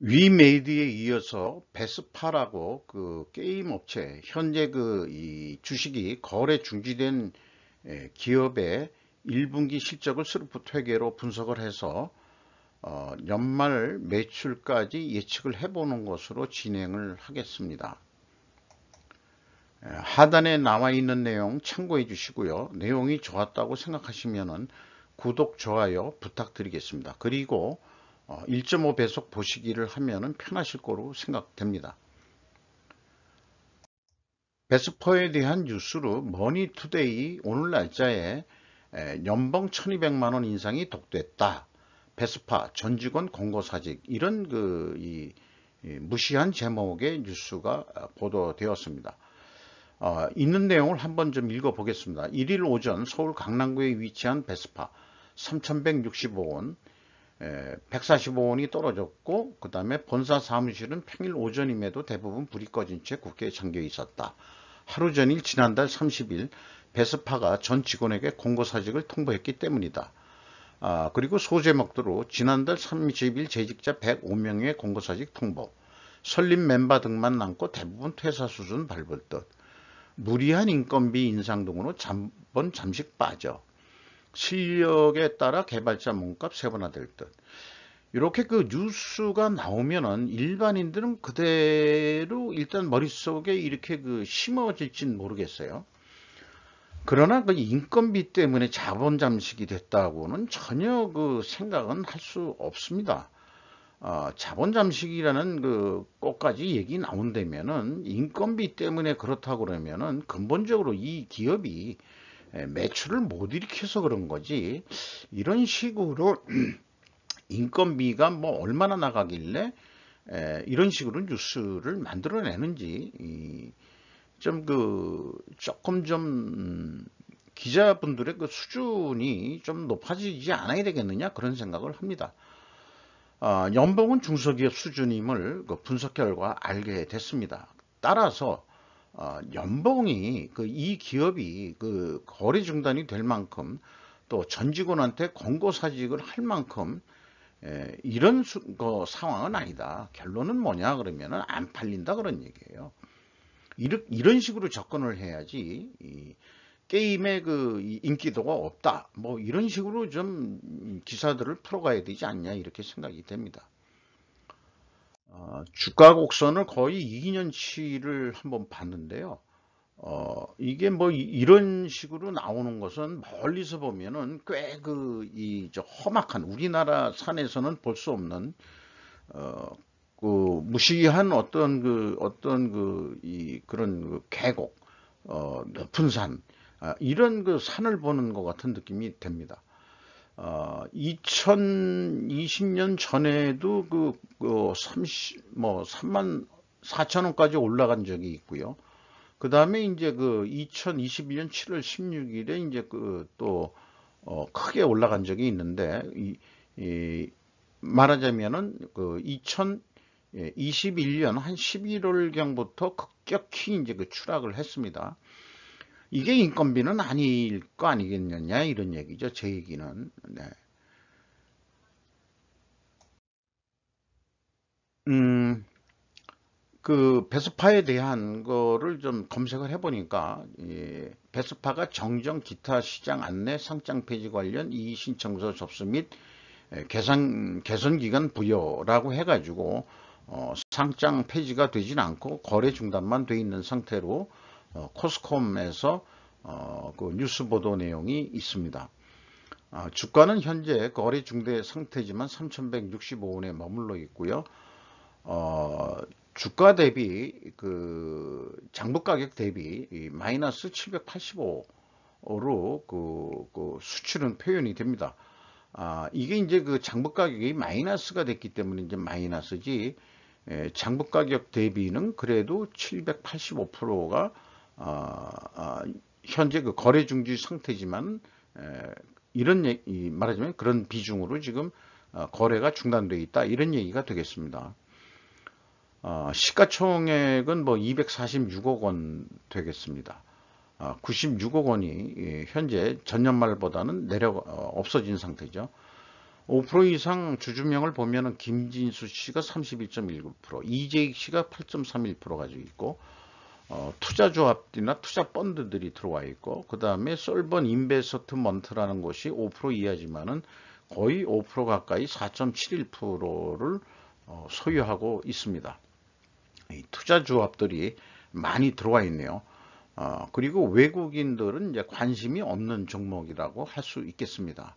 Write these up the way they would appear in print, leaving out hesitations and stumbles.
위메이드에 이어서 베스파라고 그 게임 업체 현재 이 주식이 거래 중지된 기업의 1분기 실적을 스루프트 회계로 분석을 해서 연말 매출까지 예측을 해보는 것으로 진행을 하겠습니다. 하단에 나와 있는 내용 참고해 주시고요. 내용이 좋았다고 생각하시면 구독, 좋아요 부탁드리겠습니다. 그리고 1.5배속 보시기를 하면 편하실 거로 생각됩니다. 베스퍼에 대한 뉴스로 머니투데이 오늘 날짜에 연봉 1200만원 인상이 독됐다. 베스파 전 직원 공고사직 이런 무시한 제목의 뉴스가 보도되었습니다. 있는 내용을 한번 좀 읽어보겠습니다. 1일 오전 서울 강남구에 위치한 베스파 3165원 145원이 떨어졌고 그 다음에 본사 사무실은 평일 오전임에도 대부분 불이 꺼진 채 국회에 잠겨 있었다. 하루 전일 지난달 30일 베스파가 전 직원에게 공고사직을 통보했기 때문이다. 그리고 소제목대로 지난달 30일 재직자 105명의 공고사직 통보, 설립 멤버 등만 남고 대부분 퇴사 수준 밟을 듯, 무리한 인건비 인상 등으로 자본 잠식 빠져, 실력에 따라 개발자 몸값 세분화될 듯. 이렇게 그 뉴스가 나오면은 일반인들은 그대로 일단 머릿속에 이렇게 심어질진 모르겠어요. 그러나 그 인건비 때문에 자본 잠식이 됐다고는 전혀 생각은 할 수 없습니다. 자본 잠식이라는 것까지 얘기 나온다면은 인건비 때문에 그렇다고 그러면은 근본적으로 이 기업이 매출을 못 일으켜서 그런 거지, 이런 식으로 인건비가 뭐 얼마나 나가길래 이런 식으로 뉴스를 만들어내는지 조금 기자분들의 수준이 좀 높아지지 않아야 되겠느냐 그런 생각을 합니다. 연봉은 중소기업 수준임을 분석 결과 알게 됐습니다. 따라서 연봉이 이 기업이 거래 중단이 될 만큼 또 전 직원한테 권고사직을 할 만큼 이런 상황은 아니다. 결론은 뭐냐 그러면은 안 팔린다 그런 얘기예요. 이런 식으로 접근을 해야지 게임의 인기도가 없다 뭐 이런 식으로 좀 기사들을 풀어가야 되지 않냐 이렇게 생각이 됩니다. 주가 곡선을 거의 2년치를 한번 봤는데요. 이게 뭐 이런 식으로 나오는 것은 멀리서 보면은 꽤 험악한 우리나라 산에서는 볼 수 없는 무시한 그런 계곡, 높은 산, 이런 산을 보는 것 같은 느낌이 됩니다. 2020년 전에도 3만 4천 원까지 올라간 적이 있고요. 그 다음에 이제 2021년 7월 16일에 이제 또 크게 올라간 적이 있는데 말하자면은 2021년 한 11월경부터 급격히 이제 추락을 했습니다. 이게 인건비는 아닐 거 아니겠느냐 이런 얘기죠. 제 얘기는. 네. 베스파에 대한 거를 좀 검색을 해보니까 베스파가 정정 기타 시장 안내 상장 폐지 관련 이의 신청서 접수 및 개선 기간 부여라고 해가지고 상장 폐지가 되진 않고 거래 중단만 돼 있는 상태로 코스콤에서 뉴스 보도 내용이 있습니다. 주가는 현재 거래 중대 상태지만 3,165원에 머물러 있고요. 주가 대비 장부 가격 대비 마이너스 785로 수출은 표현이 됩니다. 이게 이제 장부 가격이 마이너스가 됐기 때문에 이제 마이너스지, 장부 가격 대비는 그래도 785%가 현재 거래 중지 상태지만 이런 말하자면 그런 비중으로 지금 거래가 중단되어 있다 이런 얘기가 되겠습니다. 시가총액은 뭐 246억 원 되겠습니다. 96억 원이 현재 전년 말보다는 없어진 상태죠. 5% 이상 주주명을 보면은 김진수 씨가 31.19%, 이재익 씨가 8.31% 가지고 있고, 투자조합이나 투자 펀드들이 들어와 있고, 그 다음에 솔번 인베스트먼트라는 곳이 5% 이하지만은 거의 5% 가까이 4.71%를 소유하고 있습니다. 이 투자조합들이 많이 들어와 있네요. 그리고 외국인들은 이제 관심이 없는 종목이라고 할 수 있겠습니다.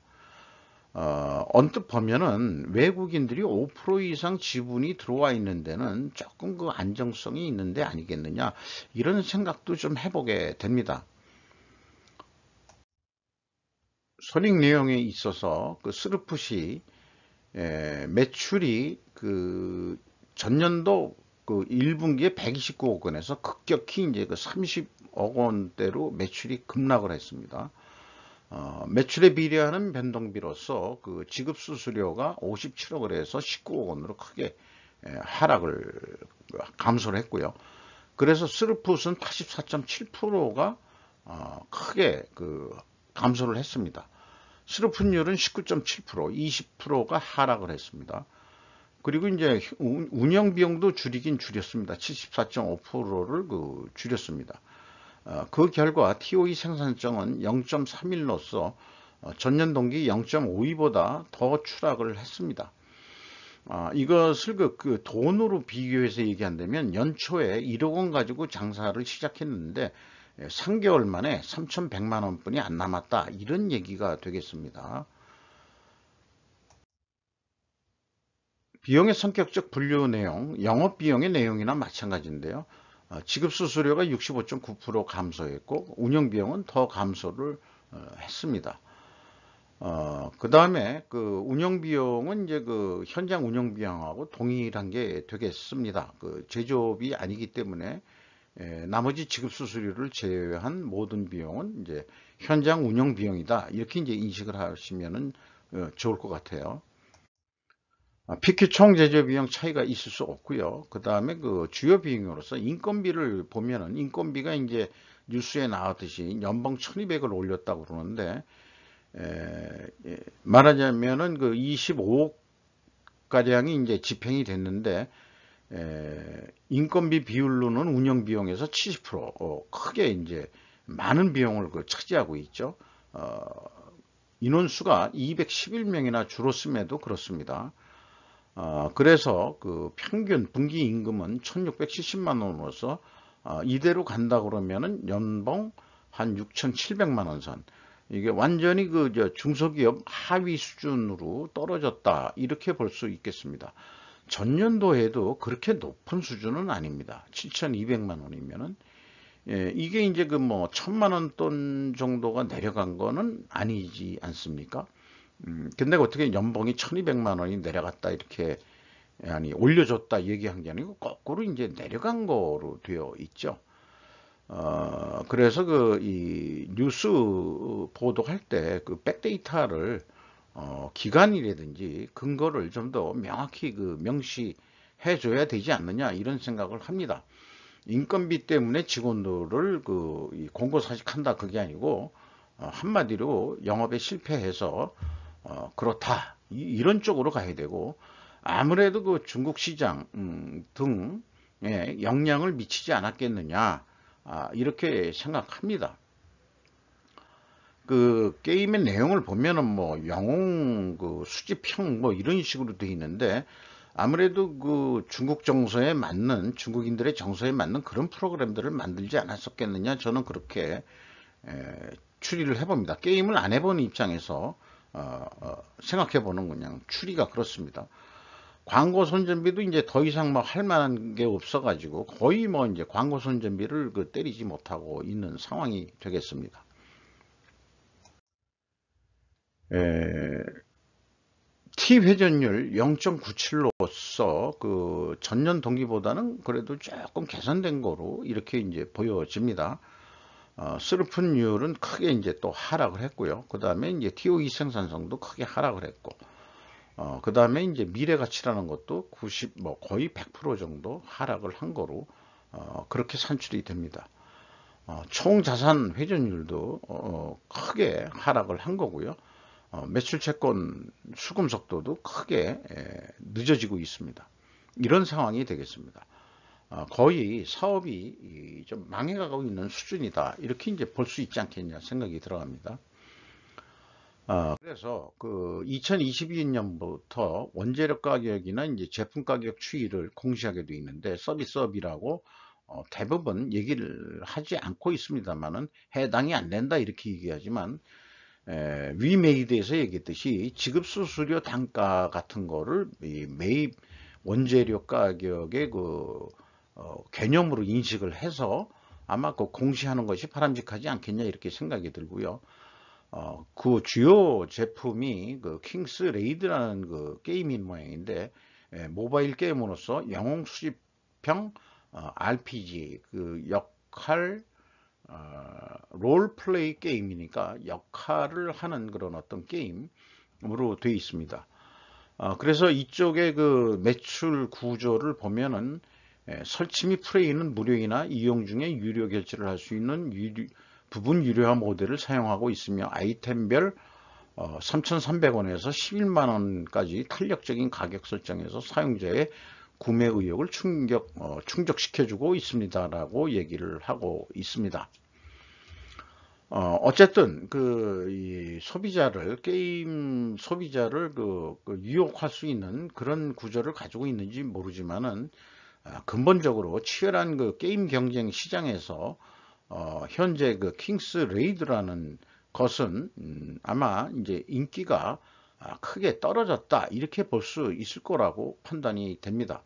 언뜻 보면은 외국인들이 5% 이상 지분이 들어와 있는 데는 조금 그 안정성이 있는데 아니겠느냐, 이런 생각도 좀 해보게 됩니다. 손익 내용에 있어서 그 스르풋이 매출이 그 전년도 그 1분기에 129억 원에서 급격히 이제 그 30억 원대로 매출이 급락을 했습니다. 매출에 비례하는 변동비로서 그 지급 수수료가 57억을 해서 19억 원으로 크게 하락을 감소를 했고요. 그래서 스르풋은 84.7%가 크게 그 감소를 했습니다. 스르풋률은 19.7%, 20%가 하락을 했습니다. 그리고 이제 운영 비용도 줄이긴 줄였습니다. 74.5%를 그 줄였습니다. 그 결과 TOE 생산성은 0.31로서 전년 동기 0.52보다 더 추락을 했습니다. 이것을 그 돈으로 비교해서 얘기한다면 연초에 1억 원 가지고 장사를 시작했는데 3개월 만에 3,100만 원뿐이 안 남았다, 이런 얘기가 되겠습니다. 비용의 성격적 분류 내용, 영업비용의 내용이나 마찬가지인데요. 지급수수료가 65.9% 감소했고 운영비용은 더 감소를 했습니다. 그 다음에 그 운영비용은 이제 그 현장 운영비용하고 동일한 게 되겠습니다. 그 제조업이 아니기 때문에 나머지 지급수수료를 제외한 모든 비용은 이제 현장 운영비용이다, 이렇게 이제 인식을 하시면은 좋을 것 같아요. PQ 총 제조 비용 차이가 있을 수 없고요. 그 다음에 그 주요 비용으로서 인건비를 보면은 인건비가 이제 뉴스에 나왔듯이 연봉 1,200을 올렸다고 그러는데, 말하자면은 그 25억 가량이 이제 집행이 됐는데, 인건비 비율로는 운영 비용에서 70% 크게 이제 많은 비용을 그 차지하고 있죠. 인원수가 211명이나 줄었음에도 그렇습니다. 그래서 그 평균 분기 임금은 1,670만 원으로서 이대로 간다 그러면은 연봉 한 6,700만 원 선. 이게 완전히 그 중소기업 하위 수준으로 떨어졌다, 이렇게 볼 수 있겠습니다. 전년도에도 그렇게 높은 수준은 아닙니다. 7,200만 원이면은 이게 이제 그 뭐 1,000만 원 돈 정도가 내려간 거는 아니지 않습니까? 근데 어떻게 연봉이 1,200만 원이 내려갔다, 이렇게 아니 올려줬다 얘기한 게 아니고 거꾸로 이제 내려간 거로 되어 있죠. 그래서 그 이 뉴스 보도할 때 그 백데이터를 기간이라든지 근거를 좀 더 명확히 그 명시해 줘야 되지 않느냐, 이런 생각을 합니다. 인건비 때문에 직원들을 그 공고사직한다, 그게 아니고 한마디로 영업에 실패해서 그렇다, 이런 쪽으로 가야 되고, 아무래도 그 중국 시장 등에 영향을 미치지 않았겠느냐, 이렇게 생각합니다. 그 게임의 내용을 보면은 뭐 영웅 그 수집형 뭐 이런 식으로 되어 있는데, 아무래도 그 중국 정서에 맞는, 중국인들의 정서에 맞는 그런 프로그램들을 만들지 않았었겠느냐, 저는 그렇게 추리를 해봅니다. 게임을 안 해본 입장에서 생각해보는 그냥 추리가 그렇습니다. 광고 선전비도 이제 더 이상 뭐 할 만한 게 없어가지고 거의 뭐 이제 광고 선전비를 그 때리지 못하고 있는 상황이 되겠습니다. T 회전율 0.97로서 그 전년 동기보다는 그래도 조금 개선된 거로 이렇게 이제 보여집니다. 스르픈율은 크게 이제 또 하락을 했고요. 그 다음에 이제 TOE 생산성도 크게 하락을 했고, 그 다음에 이제 미래가치라는 것도 90, 뭐 거의 100% 정도 하락을 한 거로 그렇게 산출이 됩니다. 총 자산 회전율도 크게 하락을 한 거고요. 매출 채권 수금 속도도 크게 늦어지고 있습니다. 이런 상황이 되겠습니다. 거의 사업이 좀 망해가고 있는 수준이다. 이렇게 이제 볼 수 있지 않겠냐 생각이 들어갑니다. 그래서 그 2022년부터 원재료 가격이나 이제 제품 가격 추이를 공시하게 되어 있는데 서비스업이라고 대부분 얘기를 하지 않고 있습니다만은 해당이 안 된다 이렇게 얘기하지만 위메이드에서 얘기했듯이 지급 수수료 단가 같은 거를 매입 원재료 가격의 그 개념으로 인식을 해서 아마 그 공시하는 것이 바람직하지 않겠냐 이렇게 생각이 들고요. 그 주요 제품이 그 킹스 레이드라는 그 게임인 모양인데 모바일 게임으로서 영웅 수집형 RPG 그 역할 롤플레이 게임이니까 역할을 하는 그런 어떤 게임으로 되어 있습니다. 그래서 이쪽에 그 매출 구조를 보면은 설치 및 플레이는 무료이나 이용 중에 유료 결제를 할 수 있는 부분 유료화 모델을 사용하고 있으며 아이템별 3,300원에서 11만원까지 탄력적인 가격 설정에서 사용자의 구매 의욕을 충족시켜주고 있습니다라고 얘기를 하고 있습니다. 어쨌든 이 소비자를 게임 소비자를 유혹할 수 있는 그런 구조를 가지고 있는지 모르지만은 근본적으로 치열한 그 게임 경쟁 시장에서 현재 그 킹스 레이드라는 것은 아마 이제 인기가 크게 떨어졌다 이렇게 볼 수 있을 거라고 판단이 됩니다.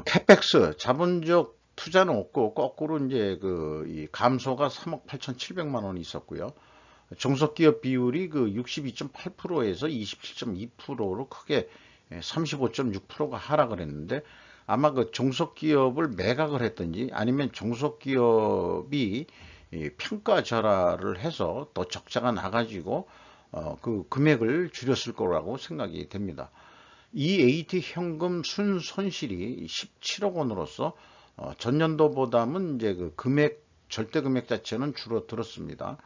캐펙스 자본적 투자는 없고 거꾸로 이제 이 감소가 3억 8,700만 원이 있었고요. 종속기업 비율이 그 62.8%에서 27.2%로 크게 35.6%가 하락을 했는데 아마 그 종속기업을 매각을 했든지 아니면 종속기업이 평가 절하를 해서 더 적자가 나가지고 그 금액을 줄였을 거라고 생각이 됩니다. EAT 현금 순손실이 17억 원으로서 전년도보다는 이제 그 절대 금액 자체는 줄어들었습니다.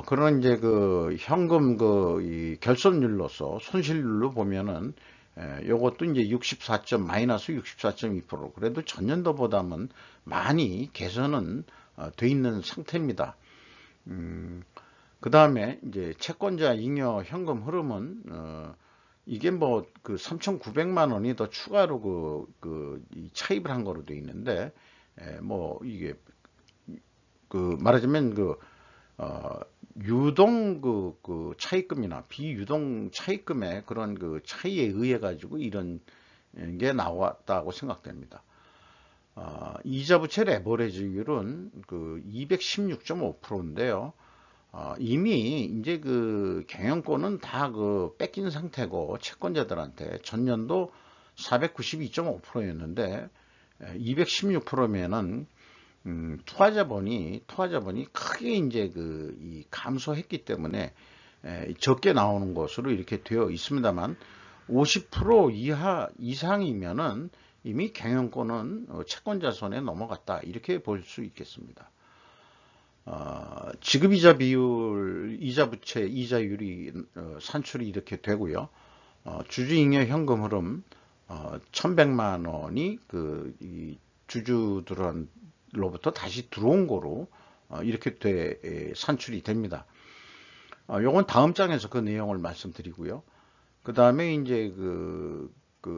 그런 이제 그 현금 이 결손율로서 손실률로 보면은 요것도 이제 마이너스 64.2%. 그래도 전년도보다는 많이 개선은 돼 있는 상태입니다. 그 다음에 이제 채권자 잉여 현금 흐름은 이게 뭐 그 3,900만 원이 더 추가로 이 차입을 한 거로 돼 있는데 뭐 이게 말하자면 유동 차입금이나 비유동 차입금의 그런 그 차이에 의해 가지고 이런 게 나왔다고 생각됩니다. 이자 부채 레버리지율은 216.5%인데요. 이미 이제 경영권은 다 뺏긴 상태고 채권자들한테 전년도 492.5%였는데 216%면은 투하자본이 크게 이제 이 감소했기 때문에 적게 나오는 것으로 이렇게 되어 있습니다만 50% 이상이면은 이미 경영권은 채권자 손에 넘어갔다 이렇게 볼 수 있겠습니다. 지급이자 비율, 이자 부채, 이자율이 산출이 이렇게 되고요. 주주잉여 현금 흐름 1,100만 원이 이 주주들로부터 다시 들어온 거로 이렇게 산출이 됩니다. 요건 다음 장에서 그 내용을 말씀드리고요. 그 다음에 이제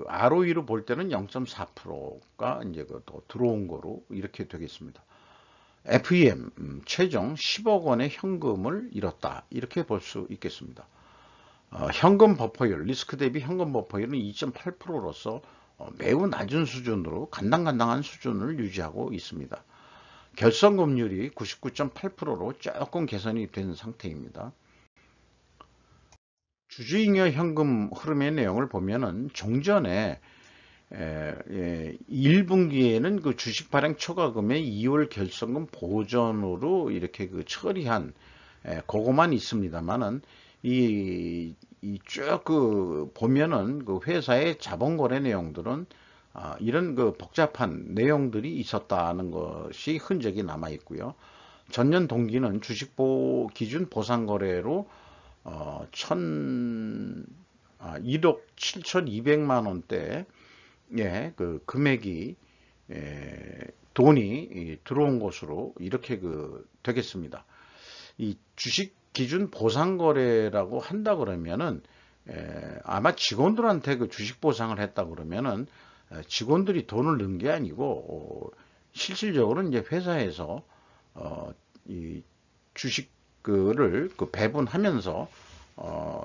ROE로 볼 때는 0.4%가 이제 더 들어온 거로 이렇게 되겠습니다. FEM 최종 10억 원의 현금을 잃었다 이렇게 볼 수 있겠습니다. 현금 버퍼율 리스크 대비 현금 버퍼율은 2.8%로서 매우 낮은 수준으로 간당간당한 수준을 유지하고 있습니다. 결성금률이 99.8%로 조금 개선이 된 상태입니다. 주주잉여 현금 흐름의 내용을 보면은 종전에 1분기에는 그 주식 발행 초과금의 2월 결성금 보전으로 이렇게 처리한 그거만 있습니다만은 쭉 보면은 회사의 자본거래 내용들은 이런 복잡한 내용들이 있었다는 것이 흔적이 남아 있고요. 전년 동기는 주식 기준 보상 거래로 1억 7,200만 원대 그 금액이 돈이 들어온 것으로 이렇게 되겠습니다. 이 주식 기준 보상 거래라고 한다 그러면은 아마 직원들한테 그 주식 보상을 했다 그러면은 직원들이 돈을 넣은 게 아니고 실질적으로 이제 회사에서 이 주식을 배분하면서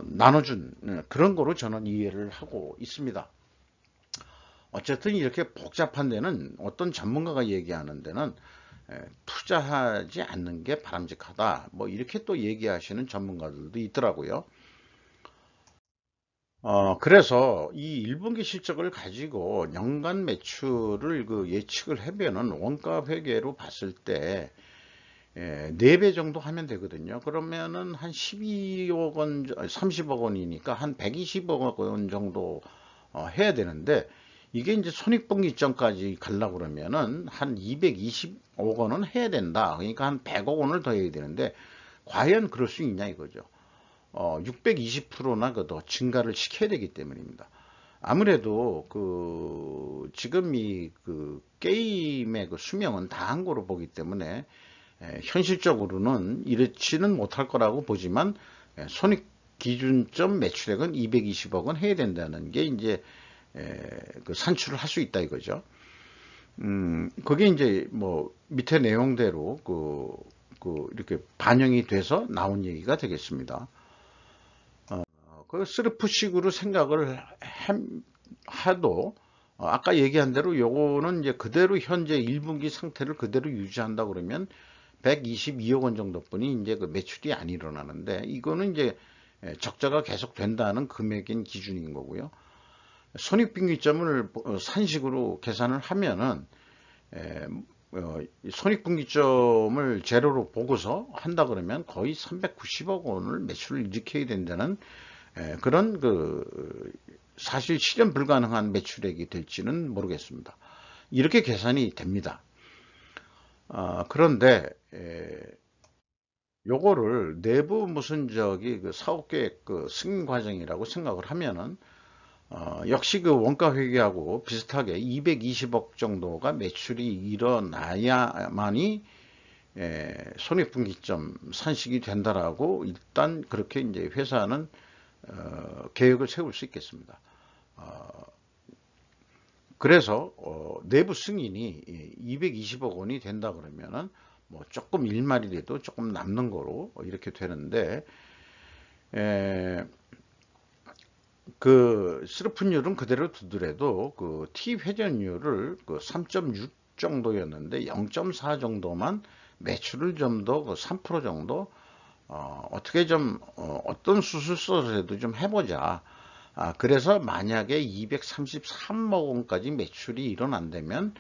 나눠준 그런 거로 저는 이해를 하고 있습니다. 어쨌든 이렇게 복잡한 데는 어떤 전문가가 얘기하는 데는 투자하지 않는 게 바람직하다. 뭐 이렇게 또 얘기하시는 전문가들도 있더라고요. 그래서 이 1분기 실적을 가지고 연간 매출을 예측을 해보면 원가 회계로 봤을 때 4배 정도 하면 되거든요. 그러면은 한 12억 원, 30억 원이니까 한 120억 원 정도 해야 되는데, 이게 이제 손익분기점까지 가려고 그러면은 한 220억 원은 해야 된다. 그러니까 한 100억 원을 더 해야 되는데, 과연 그럴 수 있냐 이거죠. 620%나 더 증가를 시켜야 되기 때문입니다. 아무래도 지금 이 게임의 수명은 다 한 거로 보기 때문에 현실적으로는 이렇지는 못할 거라고 보지만 손익 기준점 매출액은 220억은 해야 된다는 게 이제 산출을 할 수 있다 이거죠. 그게 이제 뭐 밑에 내용대로 이렇게 반영이 돼서 나온 얘기가 되겠습니다. 스르프식으로 생각을 해도 아까 얘기한 대로 요거는 이제 그대로 현재 1분기 상태를 그대로 유지한다 그러면 122억 원 정도뿐이 이제 매출이 안 일어나는데, 이거는 이제 적자가 계속 된다는 금액인 기준인 거고요. 손익분기점을 산식으로 계산을 하면은 손익분기점을 제로로 보고서 한다 그러면 거의 390억 원을 매출을 일으켜야 된다는 그런 사실 실현 불가능한 매출액이 될지는 모르겠습니다. 이렇게 계산이 됩니다. 그런데 요거를 내부 무슨 사업계획 승인 과정이라고 생각을 하면은 역시 원가 회계하고 비슷하게 220억 정도가 매출이 일어나야만이 손익분기점 산식이 된다라고 일단 그렇게 이제 회사는 계획을 세울 수 있겠습니다. 그래서 내부 승인이 220억 원이 된다 그러면은 뭐 조금 일말이라도 조금 남는 거로 이렇게 되는데, 스르픈율은 그대로 두더라도 T 회전율을 3.6 정도였는데 0.4 정도만 매출을 좀 더 3% 정도 어떻게 좀 어떤 수술서라도 좀 해보자. 그래서 만약에 233억 원까지 매출이 일어난다면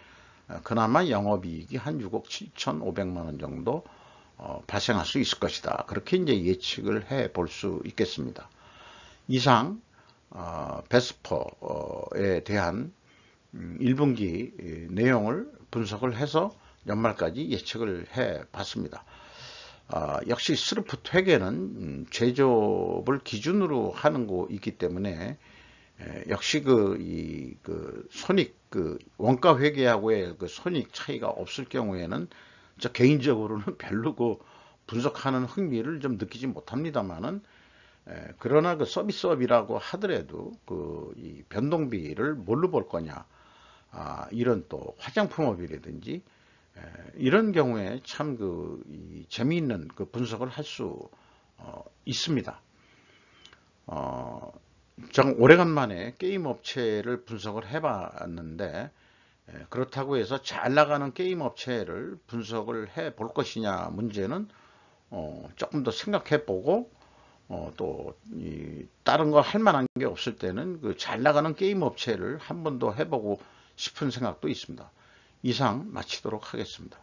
그나마 영업이익이 한 6억 7,500만 원 정도 발생할 수 있을 것이다. 그렇게 이제 예측을 해 볼 수 있겠습니다. 이상 베스퍼에 대한 1분기 내용을 분석을 해서 연말까지 예측을 해 봤습니다. 역시 스르프 회계는 제조업을 기준으로 하는 거 있기 때문에 역시 손익 원가 회계하고의 손익 차이가 없을 경우에는 저 개인적으로는 별로 분석하는 흥미를 좀 느끼지 못합니다만은, 그러나 서비스업이라고 하더라도 이 변동비를 뭘로 볼 거냐, 이런 또 화장품업이라든지 이런 경우에 참 재미있는 분석을 할 수 있습니다. 정 오래간만에 게임 업체를 분석을 해봤는데, 그렇다고 해서 잘 나가는 게임 업체를 분석을 해 볼 것이냐 문제는 조금 더 생각해 보고 또 다른 거 할 만한 게 없을 때는 잘 나가는 게임 업체를 한 번 더 해보고 싶은 생각도 있습니다. 이상 마치도록 하겠습니다.